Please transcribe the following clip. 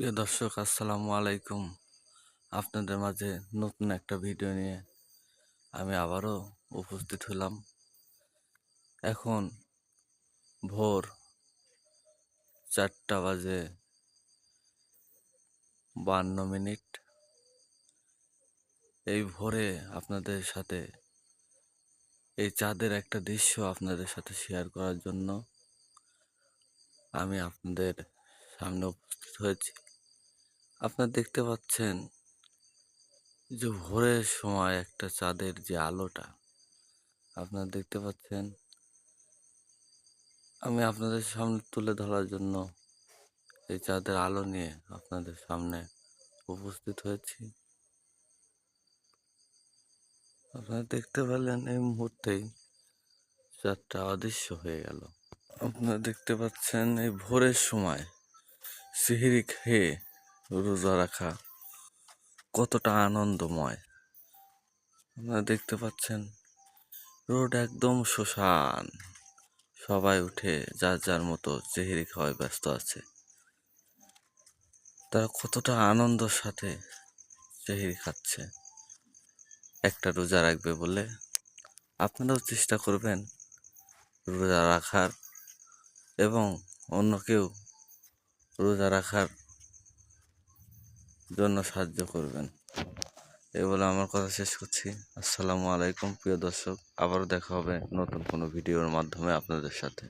প্রিয় দর্শক, আসসালামু আলাইকুম। আপনাদের মাঝে নতুন একটা ভিডিও নিয়ে আমি আবারও উপস্থিত হলাম। এখন ভোর 4:52 এই ভোরে আপনাদের সাথে এই চাঁদের একটা দৃশ্য আপনাদের সাথে শেয়ার করার জন্য আমি আপনাদের সামনে উপস্থিত হয়েছি। আপনারা দেখতে পাচ্ছেন যে ভোরের সময় একটা চাঁদের যে আলোটা আপনারা দেখতে পাচ্ছেন, আমি আপনাদের সামনে তুলে ধরার জন্য এই চাঁদের আলো নিয়ে আপনাদের সামনে উপস্থিত হয়েছি। আপনারা দেখতে পেলেন এই মুহূর্তেই চাঁদটা অদৃশ্য হয়ে গেল। আপনারা দেখতে পাচ্ছেন এই ভোরের সময় সিহিরি খেয়ে রোজা রাখা কতটা আনন্দময়। আপনারা দেখতে পাচ্ছেন রোড একদম শুনশান, সবাই উঠে যার যার মতো সেহরি খাওয়ায় ব্যস্ত আছে। তারা কতটা আনন্দের সাথে সেহরি খাচ্ছে একটা রোজা রাখবে বলে। আপনারাও চেষ্টা করবেন রোজা রাখার এবং অন্যকেও রোজা রাখার জন্য সাহায্য করবেন। এই বলে আমার কথা শেষ করছি। আসসালামু আলাইকুম প্রিয় দর্শক, আবারও দেখা হবে নতুন কোনো ভিডিওর মাধ্যমে আপনাদের সাথে।